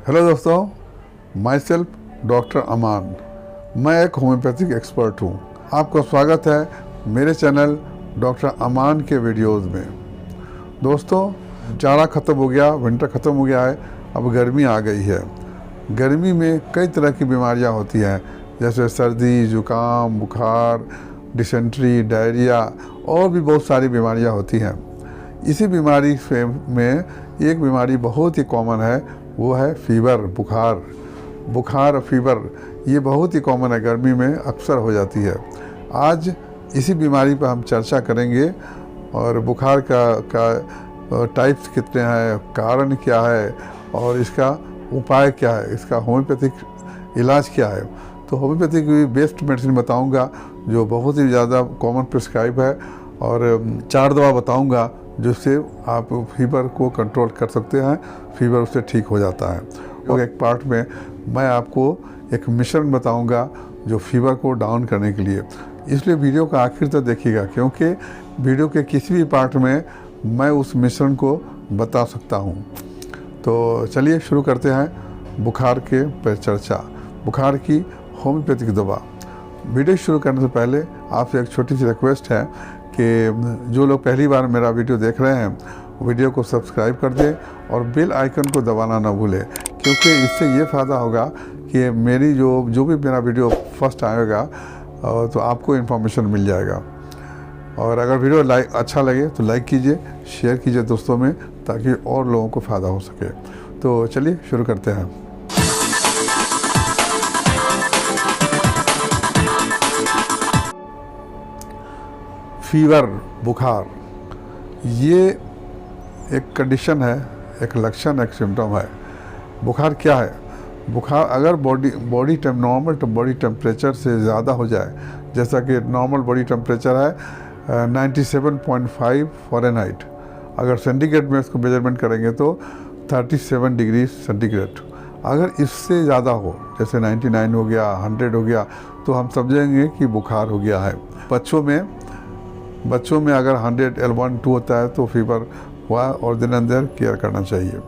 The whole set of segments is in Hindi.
हेलो दोस्तों, माई सेल्फ डॉक्टर अमान। मैं एक होम्योपैथिक एक्सपर्ट हूँ। आपका स्वागत है मेरे चैनल डॉक्टर अमान के वीडियोस में। दोस्तों, जाड़ा ख़त्म हो गया, विंटर ख़त्म हो गया है, अब गर्मी आ गई है। गर्मी में कई तरह की बीमारियाँ होती हैं, जैसे सर्दी, ज़ुकाम, बुखार, डिसेंट्री, डायरिया और भी बहुत सारी बीमारियाँ होती हैं। इसी बीमारी में एक बीमारी बहुत ही कॉमन है, वो है फीवर, बुखार फीवर। ये बहुत ही कॉमन है, गर्मी में अक्सर हो जाती है। आज इसी बीमारी पर हम चर्चा करेंगे और बुखार का टाइप्स कितने हैं, कारण क्या है और इसका उपाय क्या है, इसका होम्योपैथिक इलाज क्या है। तो होम्योपैथिक बेस्ड मेडिसिन बताऊंगा जो बहुत ही ज़्यादा कॉमन प्रिस्क्राइब है, और 4 दवा बताऊंगा जिससे आप फीवर को कंट्रोल कर सकते हैं, फीवर उससे ठीक हो जाता है। और एक पार्ट में मैं आपको एक मिश्रण बताऊंगा जो फीवर को डाउन करने के लिए। इसलिए वीडियो का आखिर तक देखिएगा, क्योंकि वीडियो के किसी भी पार्ट में मैं उस मिश्रण को बता सकता हूं। तो चलिए शुरू करते हैं बुखार के पर चर्चा। बुखार की होम्योपैथिक दवा। वीडियो शुरू करने से पहले आपसे एक छोटी सी रिक्वेस्ट है कि जो लोग पहली बार मेरा वीडियो देख रहे हैं, वीडियो को सब्सक्राइब कर दें और बेल आइकन को दबाना ना भूलें, क्योंकि इससे ये फ़ायदा होगा कि मेरी जो भी मेरा वीडियो फर्स्ट आएगा तो आपको इन्फॉर्मेशन मिल जाएगा। और अगर वीडियो अच्छा लगे तो लाइक कीजिए, शेयर कीजिए दोस्तों में, ताकि और लोगों को फ़ायदा हो सके। तो चलिए शुरू करते हैं। फीवर, बुखार, ये एक कंडीशन है, एक लक्षण, एक सिम्टम है। बुखार क्या है? बुखार अगर नॉर्मल बॉडी टेम्परेचर से ज़्यादा हो जाए, जैसा कि नॉर्मल बॉडी टेम्परेचर है 97.5 फ़ारेनहाइट, अगर सेंटीग्रेड में इसको मेजरमेंट करेंगे तो 37 डिग्री सेंटीग्रेड। अगर इससे ज़्यादा हो, जैसे 99 हो गया, 100 हो गया, तो हम समझेंगे कि बुखार हो गया है। बच्चों में अगर 100 L1 2 होता है तो फीवर हुआ और दिन अंदर केयर करना चाहिए।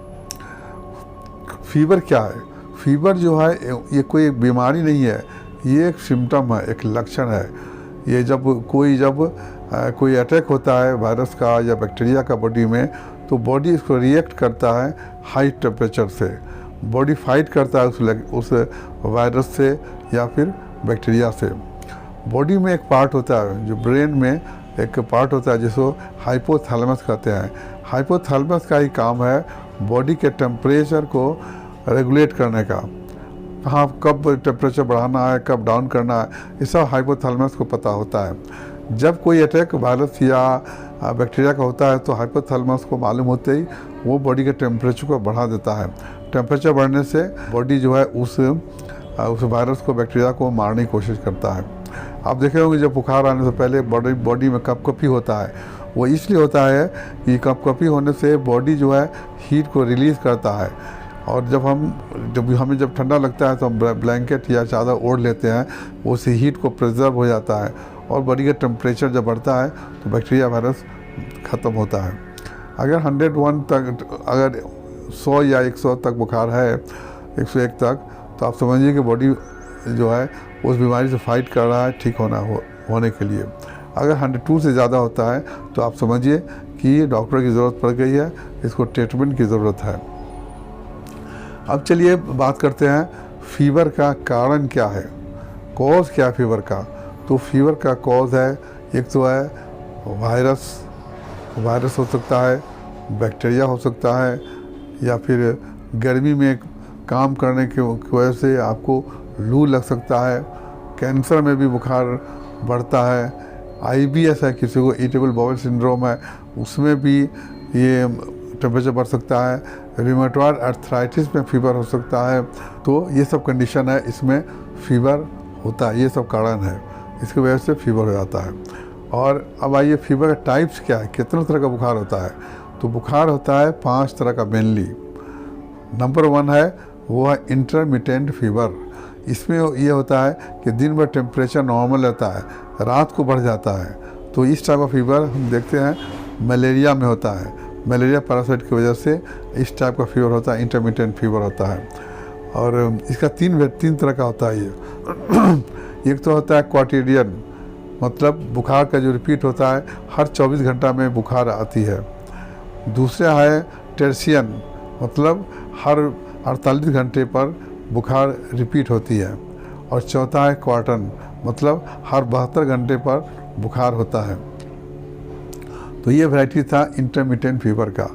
फीवर क्या है? फीवर जो है ये कोई एक बीमारी नहीं है, ये एक सिम्टम है, एक लक्षण है। ये जब कोई अटैक होता है वायरस का या बैक्टीरिया का बॉडी में, तो बॉडी इसको रिएक्ट करता है हाई टेम्परेचर से। बॉडी फाइट करता है उस वायरस से या फिर बैक्टीरिया से। बॉडी में एक पार्ट होता है, जो ब्रेन में एक पार्ट होता है जिसको हाइपोथैलेमस कहते हैं। हाइपोथैलेमस का ही काम है बॉडी के टेम्परेचर को रेगुलेट करने का। कहाँ कब टेम्परेचर बढ़ाना है, कब डाउन करना है, ये सब हाइपोथैलेमस को पता होता है। जब कोई अटैक वायरस या बैक्टीरिया का होता है तो हाइपोथैलेमस को मालूम होते ही वो बॉडी के टेम्परेचर को बढ़ा देता है। टेम्परेचर बढ़ने से बॉडी जो है उस वायरस को, बैक्टीरिया को मारने की कोशिश करता है। आप देखे होंगे जब बुखार आने से पहले बॉडी में कपकपी होता है, वो इसलिए होता है कि कपकपी होने से बॉडी जो है हीट को रिलीज़ करता है। और हमें जब ठंडा लगता है तो हम ब्लैंकेट या चादर ओढ़ लेते हैं, उससे हीट को प्रिजर्व हो जाता है, और बॉडी का टेम्परेचर जब बढ़ता है तो बैक्टीरिया वायरस ख़त्म होता है। अगर 101 तक, अगर 100 या 100 तक बुखार है, 101 तक, तो आप समझिए कि बॉडी जो है उस बीमारी से फाइट कर रहा है ठीक होने के लिए। अगर 102 से ज़्यादा होता है तो आप समझिए कि डॉक्टर की ज़रूरत पड़ गई है, इसको ट्रीटमेंट की ज़रूरत है। अब चलिए बात करते हैं फीवर का कारण क्या है, कॉज क्या है फीवर का। तो फीवर का कॉज है, एक तो है वायरस हो सकता है, बैक्टीरिया हो सकता है, या फिर गर्मी में काम करने की वजह से आपको लू लग सकता है। कैंसर में भी बुखार बढ़ता है। IBS है, किसी को इरिटेबल बाउल सिंड्रोम है, उसमें भी ये टेम्परेचर बढ़ सकता है। रूमेटॉइड आर्थराइटिस में फीवर हो सकता है। तो ये सब कंडीशन है, इसमें फीवर होता है, ये सब कारण है, इसकी वजह से फीवर हो जाता है। और अब आइए फीवर का टाइप्स क्या है, कितने तरह का बुखार होता है। तो बुखार होता है 5 तरह का मेनली। नंबर 1 है, वो है इंटरमिटेंट फीवर। इसमें ये होता है कि दिन भर टेम्परेचर नॉर्मल रहता है, रात को बढ़ जाता है। तो इस टाइप ऑफ फीवर हम देखते हैं मलेरिया में होता है। मलेरिया पैरासाइट की वजह से इस टाइप का फीवर होता है, इंटरमिटेंट फीवर होता है। और इसका तीन तरह का होता है ये। एक तो होता है क्वार्टेरियन, मतलब बुखार का जो रिपीट होता है हर 24 घंटा में बुखार आती है। दूसरा है टर्सियन, मतलब हर 48 घंटे पर बुखार रिपीट होती है। और चौथा है क्वार्टन, मतलब हर 72 घंटे पर बुखार होता है। तो ये वैरायटी था इंटरमिटेंट फीवर का।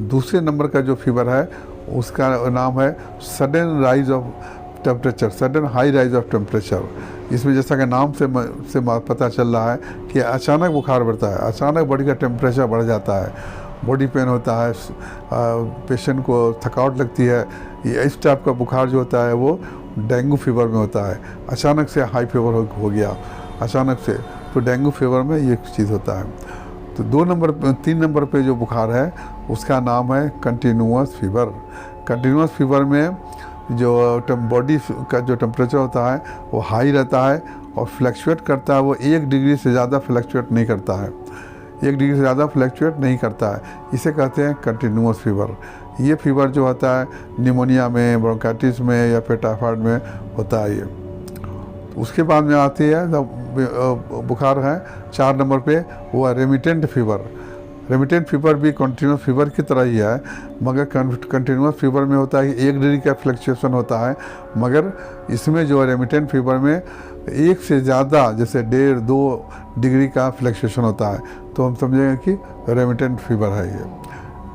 दूसरे नंबर का जो फीवर है उसका नाम है sudden rise of temperature, sudden high rise of temperature. इसमें जैसा कि नाम से पता चल रहा है कि अचानक बुखार बढ़ता है, अचानक बॉडी का टेम्परेचर बढ़ जाता है, बॉडी पेन होता है, पेशेंट को थकावट लगती है। ये इस टाइप का बुखार जो होता है वो डेंगू फीवर में होता है। अचानक से हाई फीवर हो गया अचानक से, तो डेंगू फीवर में ये चीज़ होता है। तो 3 नंबर पे जो बुखार है उसका नाम है कंटिन्यूअस फीवर। कंटिन्यूअस फीवर में जो बॉडी का जो टेम्परेचर होता है वो हाई रहता है और फ्लक्चुएट करता है, वो 1 डिग्री से ज़्यादा फ्लक्चुएट नहीं करता है, 1 डिग्री से ज़्यादा फ्लक्चुएट नहीं करता है। इसे कहते हैं कंटिन्यूअस फीवर। ये फीवर जो होता है निमोनिया में, ब्रोंकाइटिस में या फिर टाइफाइड में होता है ये। उसके बाद में आती है बुखार है 4 नंबर पे, वो है रेमिटेंट फीवर। रेमिटेंट फीवर भी कंटिन्यूस फीवर की तरह ही है, मगर कंटिन्यूस फीवर में होता है कि 1 डिग्री का फ्लक्चुएशन होता है, मगर इसमें जो है रेमिटेंट फीवर में 1 से ज़्यादा, जैसे 1.5-2 डिग्री का फ्लक्चुएशन होता है, तो हम समझेंगे कि रेमिटेंट फीवर है ये।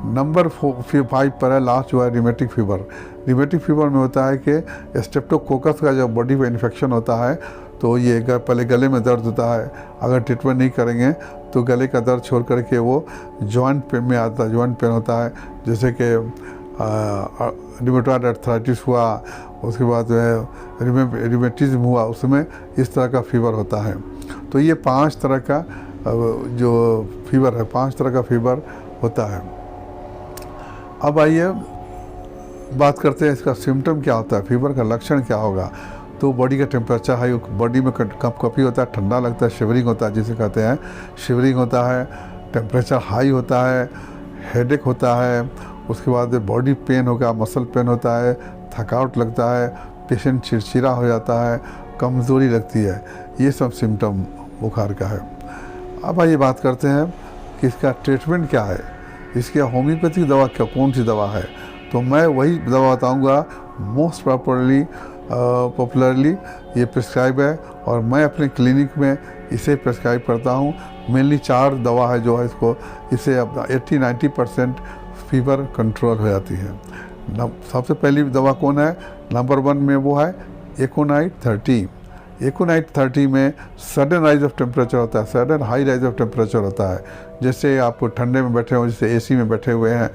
नंबर 5 पर है लास्ट, जो है रिमेटिक फीवर। रिमेटिक फीवर में होता है कि स्ट्रेप्टोकोकस का जब बॉडी में इन्फेक्शन होता है तो ये पहले गले में दर्द होता है, अगर ट्रीटमेंट नहीं करेंगे तो गले का दर्द छोड़ करके वो जॉइंट पेन में आता है, जॉइंट पेन होता है, जैसे कि रिमेटॉइड आर्थराइटिस हुआ, उसके बाद जो है रिमेटिज्म हुआ, उसमें इस तरह का फीवर होता है। तो ये 5 तरह का जो फीवर है, 5 तरह का फीवर होता है। अब आइए बात करते हैं इसका सिम्टम क्या होता है, फीवर का लक्षण क्या होगा। तो बॉडी का टेम्परेचर हाई, बॉडी में कपकपी होता है, ठंडा लगता है, शिवरिंग होता है, जिसे कहते हैं शिवरिंग होता है, टेम्परेचर हाई होता है, हेडेक होता है, उसके बाद बॉडी पेन होगा, मसल पेन होता है, थकावट लगता है, पेशेंट चिड़चिड़ा हो जाता है, कमज़ोरी लगती है। ये सब सिम्टम बुखार का है। अब आइए बात करते हैं कि इसका ट्रीटमेंट क्या है, इसकी होम्योपैथिक दवा क्या, कौन सी दवा है। तो मैं वही दवा बताऊंगा मोस्ट पॉपुलरली ये प्रिस्क्राइब है, और मैं अपने क्लिनिक में इसे प्रिस्क्राइब करता हूँ। मेनली 4 दवा है जो है इससे 80-90% फीवर कंट्रोल हो जाती है। सबसे पहली दवा कौन है, नंबर 1 में वो है एकोनाइट 30। एकोनाइट 30 में सडन राइज ऑफ टेम्परेचर होता है, sudden high rise of temperature होता है। जैसे आप ठंडे में बैठे हो, जैसे एसी में बैठे हुए हैं,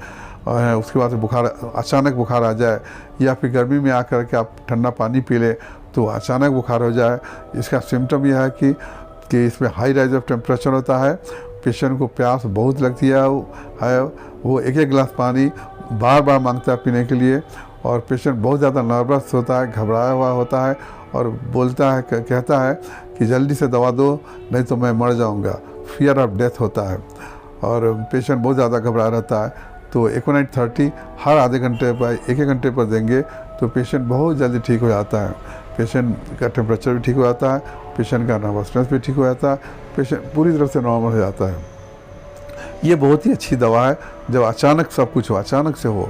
और उसके बाद बुखार, अचानक बुखार आ जाए, या फिर गर्मी में आकर के आप ठंडा पानी पी ले तो अचानक बुखार हो जाए। इसका सिम्टम यह है कि इसमें हाई राइज ऑफ टेम्परेचर होता है, पेशेंट को प्यास बहुत लगती है, वो 1-1 गिलास पानी बार बार मांगता है पीने के लिए, और पेशेंट बहुत ज़्यादा नर्वस होता है, घबराया हुआ होता है, और बोलता है, कहता है कि जल्दी से दवा दो नहीं तो मैं मर जाऊंगा। फियर ऑफ डेथ होता है, और पेशेंट बहुत ज़्यादा घबरा रहता है। तो एकोनाइट 30 हर आधे घंटे पर, 1-1 घंटे पर देंगे तो पेशेंट बहुत जल्दी ठीक हो जाता है। पेशेंट का टेम्परेचर भी ठीक हो जाता है, पेशेंट का नर्वसनेस भी ठीक हो जाता है, पेशेंट पूरी तरह से नॉर्मल हो जाता है। ये बहुत ही अच्छी दवा है, जब अचानक सब कुछ हो, अचानक से हो,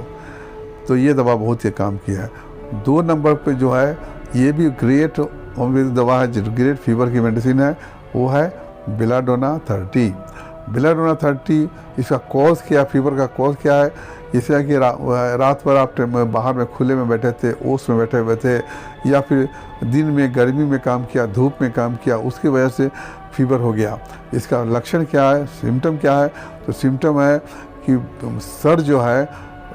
तो ये दवा बहुत ही काम की है। 2 नंबर पे जो है, ये भी ग्रेट होम्योपैथिक दवा है, जो ग्रेट फीवर की मेडिसिन है, वो है बेलाडोना 30। बेलाडोना 30, इसका कॉज क्या, फीवर का कॉज क्या है, इसलिए कि रात भर आप बाहर में खुले में बैठे थे, ओस में बैठे हुए थे, या फिर दिन में गर्मी में काम किया, धूप में काम किया, उसकी वजह से फीवर हो गया। इसका लक्षण क्या है, सिम्टम क्या है, तो सिम्टम है कि सर जो है,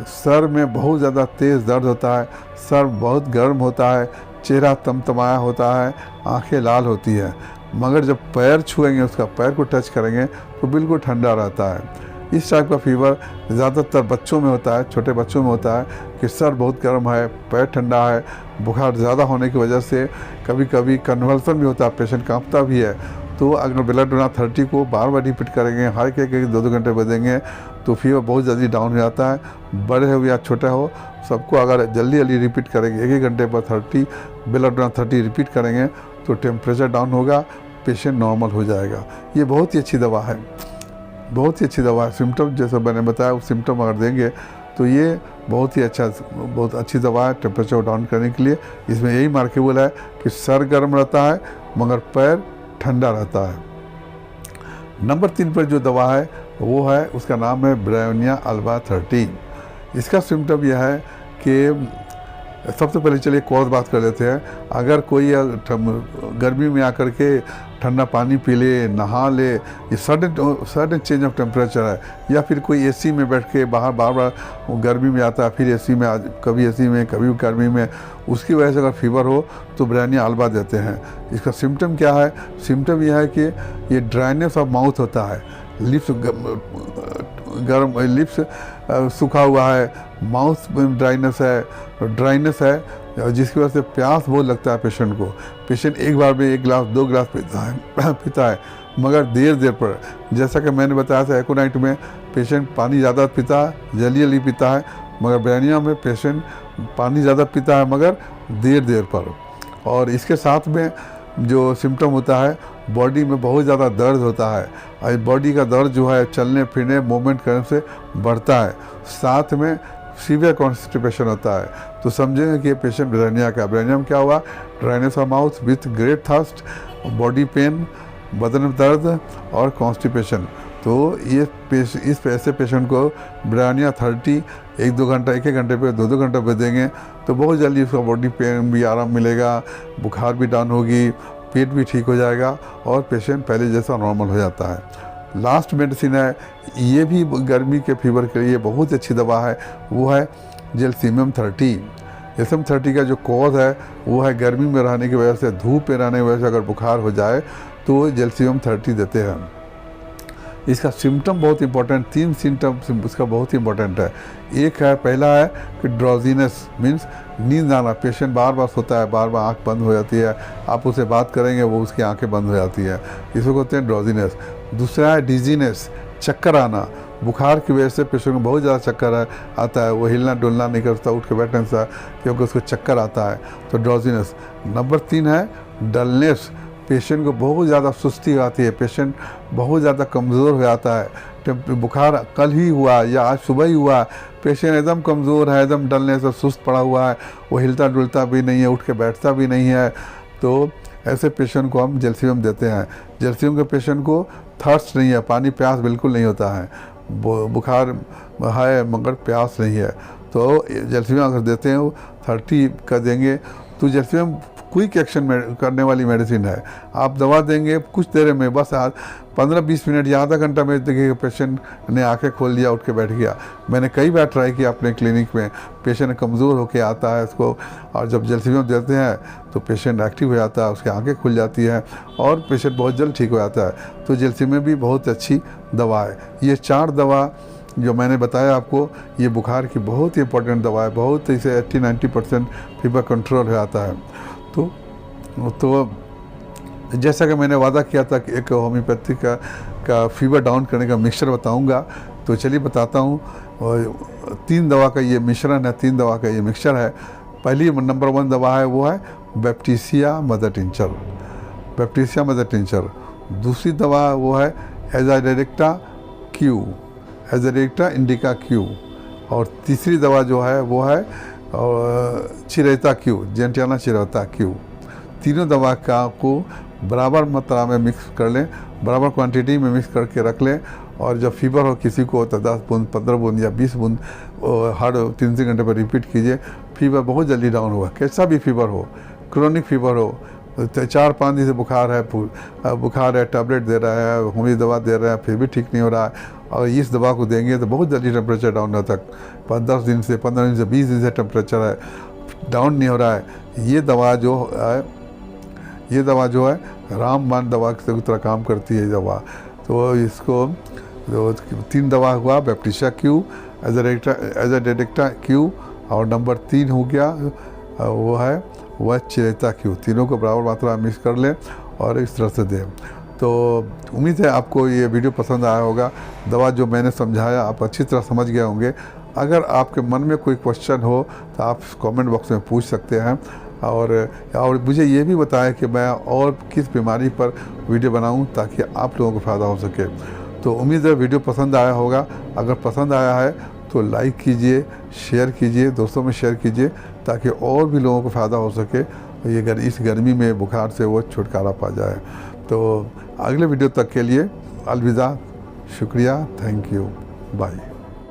सर में बहुत ज़्यादा तेज़ दर्द होता है, सर बहुत गर्म होता है, चेहरा तमतमाया होता है, आंखें लाल होती है, मगर जब पैर छुएंगे, उसका पैर को टच करेंगे तो बिल्कुल ठंडा रहता है। इस टाइप का फीवर ज़्यादातर बच्चों में होता है, छोटे बच्चों में होता है कि सर बहुत गर्म है, पैर ठंडा है। बुखार ज़्यादा होने की वजह से कभी कभी कन्वल्सन भी होता है, पेशेंट कांपता भी है, तो अगर बेलाडोना 30 को बार बार रिपीट करेंगे, हर एक 2-2 घंटे पे देंगे तो फीवर बहुत जल्दी डाउन हो जाता है। बड़े हो या छोटा हो, सबको अगर जल्दी जल्दी रिपीट करेंगे, 1 घंटे पर 30 बेलाडोना 30 रिपीट करेंगे तो टेम्परेचर डाउन होगा, पेशेंट नॉर्मल हो जाएगा। ये बहुत ही अच्छी दवा है, बहुत ही अच्छी दवा है। सिम्टम जैसे मैंने बताया, वो सिम्टम अगर देंगे तो ये बहुत ही अच्छा, बहुत अच्छी दवा है टेम्परेचर डाउन करने के लिए। इसमें यही मार्केबल है कि सर गर्म रहता है मगर पैर ठंडा रहता है। नंबर 3 पर जो दवा है वो है, उसका नाम है ब्रेविया अल्बा 30। इसका सिम्टम यह है कि सबसे पहले चलिए कॉज बात कर लेते हैं। अगर कोई गर्मी में आकर के ठंडा पानी पी ले, नहा ले, ये सडन चेंज ऑफ टेम्परेचर है, या फिर कोई एसी में बैठ के बाहर बार बार गर्मी में आता है, फिर एसी में, कभी एसी में कभी गर्मी में, उसकी वजह से अगर फीवर हो तो ब्रेविया अल्बा देते हैं। इसका सिम्टम क्या है? सिम्टम यह है कि ये ड्राइनेस ऑफ माउथ होता है, लिप्स गर्म, लिप्स सूखा हुआ है, माउथ में ड्राइनेस है, जिसकी वजह से प्यास बहुत लगता है पेशेंट को। पेशेंट एक बार में 1 गिलास 2 गिलास पीता है मगर देर पर, जैसा कि मैंने बताया था एकोनाइट में पेशेंट पानी ज़्यादा पीता है, जल्दी पीता है, मगर ब्रेविया में पेशेंट पानी ज़्यादा पीता है मगर देर पर। और इसके साथ में जो सिम्टम होता है, बॉडी में बहुत ज़्यादा दर्द होता है, और बॉडी का दर्द जो है चलने फिरने मूवमेंट करने से बढ़ता है, साथ में सीवियर कॉन्स्टिपेशन होता है। तो समझेंगे कि ये पेशेंट ब्रेविया का। ब्रेविया में क्या हुआ? Dryness of mouth with great thirst, body pain, बदन में दर्द और कॉन्स्टिपेशन। तो ये इस ऐसे पेशेंट को ब्रेविया 30 1-2 घंटा, 1-1 घंटे पे 2-2 घंटे पे देंगे तो बहुत जल्दी उसका बॉडी पेन भी आराम मिलेगा, बुखार भी डाउन होगी, पेट भी ठीक हो जाएगा और पेशेंट पहले जैसा नॉर्मल हो जाता है। लास्ट मेडिसिन है, ये भी गर्मी के फीवर के लिए बहुत अच्छी दवा है, वो है जेल्सिमियम 30। जेल्सिमियम 30 का जो कॉज है वो है गर्मी में रहने की वजह से, धूप में रहने की वजह से अगर बुखार हो जाए तो जेल्सिमियम 30 देते हैं। इसका सिम्टम बहुत इंपॉर्टेंट, 3 सिम्टम इसका बहुत इंपॉर्टेंट है। एक है, पहला है कि ड्रॉजीनेस मीन्स नींद आना, पेशेंट बार बार सोता है, बार बार आँख बंद हो जाती है, आप उससे बात करेंगे वो उसकी आंखें बंद हो जाती है, इसको कहते हैं ड्रॉजीनेस। दूसरा है डिजीनेस, चक्कर आना, बुखार की वजह से पेशेंट को बहुत ज़्यादा चक्कर आता है, वो हिलना डुलना नहीं करता, उठ के बैठने से, क्योंकि उसको चक्कर आता है, तो ड्रॉजीनेस। नंबर 3 है डलनेस, पेशेंट को बहुत ज़्यादा सुस्ती आती है, पेशेंट बहुत ज़्यादा कमज़ोर हो जाता है। बुखार कल ही हुआ या आज सुबह ही हुआ, पेशेंट एकदम कमज़ोर है, एकदम डलने से सुस्त पड़ा हुआ है, वो हिलता डुलता भी नहीं है, उठ के बैठता भी नहीं है, तो ऐसे पेशेंट को हम जेल्सिमियम देते हैं। जेल्सिमियम के पेशेंट को थर्स्ट नहीं है, पानी प्यास बिल्कुल नहीं होता है, बुखार है मगर प्यास नहीं है, तो जेल्सिमियम अगर देते हैं 30 का देंगे तो जेल्सिमियम क्विक एक्शन में करने वाली मेडिसिन है। आप दवा देंगे कुछ देर में, बस 15-20 मिनट या आधा घंटा में देखिए पेशेंट ने आंखें खोल लिया, उठ के बैठ गया। मैंने कई बार ट्राई किया अपने क्लिनिक में, पेशेंट कमज़ोर होकर आता है इसको, और जब जेल्सिमियम देते हैं तो पेशेंट एक्टिव हो जाता है, उसकी आंखें खुल जाती हैं और पेशेंट बहुत जल्द ठीक हो जाता है। तो जेल्सिमियम भी बहुत अच्छी दवा है। ये 4 दवा जो मैंने बताया आपको, ये बुखार की बहुत ही इंपॉर्टेंट दवा है, बहुत इसे 80-90% फीवर कंट्रोल हो जाता है। तो जैसा कि मैंने वादा किया था कि एक होम्योपैथी का फीवर डाउन करने का मिक्सचर बताऊंगा, तो चलिए बताता हूँ। 3 दवा का ये मिश्रण है, 3 दवा का ये मिक्सचर है। पहली नंबर 1 दवा है वो है Baptisia mother tincture, Baptisia mother tincture. दूसरी दवा वो है एजाडिरेक्टा क्यू, एजाडिरेक्टा इंडिका क्यू। और तीसरी दवा जो है वो है चिरेता क्यू, जेंटियाना चिरेता क्यू। तीनों दवा को बराबर मात्रा में मिक्स कर लें, बराबर क्वांटिटी में मिक्स करके रख लें, और जब फीवर हो किसी को तो 10 बूंद 15 बूंद या 20 बूंद हर 3-3 घंटे पर रिपीट कीजिए, फीवर बहुत जल्दी डाउन होगा। कैसा भी फीवर हो, क्रोनिक फीवर हो, 4-5 दिन से बुखार है, टैबलेट दे रहा है, होम्योपैथी दवा दे रहा है, फिर भी ठीक नहीं हो रहा है, और इस दवा को देंगे तो बहुत जल्दी टेम्परेचर डाउन होता है। 10 दिन से, 15 दिन से, 20 दिन से टेम्परेचर है डाउन नहीं हो रहा है। ये दवा जो है रामबाण दवा की तरह काम करती है दवा। तो इसको 3 दवा हुआ, बैप्टीसिया क्यू, एजाडिरेक्टा क्यू, और नंबर 3 हो गया वो है चिरेता क्यू। तीनों को बराबर मात्रा में मिक्स कर लें और इस तरह से दें। तो उम्मीद है आपको ये वीडियो पसंद आया होगा। दवा जो मैंने समझाया आप अच्छी तरह समझ गए होंगे। अगर आपके मन में कोई क्वेश्चन हो तो आप कमेंट बॉक्स में पूछ सकते हैं, और मुझे ये भी बताएं कि मैं और किस बीमारी पर वीडियो बनाऊं ताकि आप लोगों को फ़ायदा हो सके। तो उम्मीद है वीडियो पसंद आया होगा। अगर पसंद आया है तो लाइक कीजिए, शेयर कीजिए, दोस्तों में शेयर कीजिए ताकि और भी लोगों को फ़ायदा हो सके, इस गर्मी में बुखार से वो छुटकारा पा जाए। तो अगले वीडियो तक के लिए अलविदा, शुक्रिया, थैंक यू, बाय।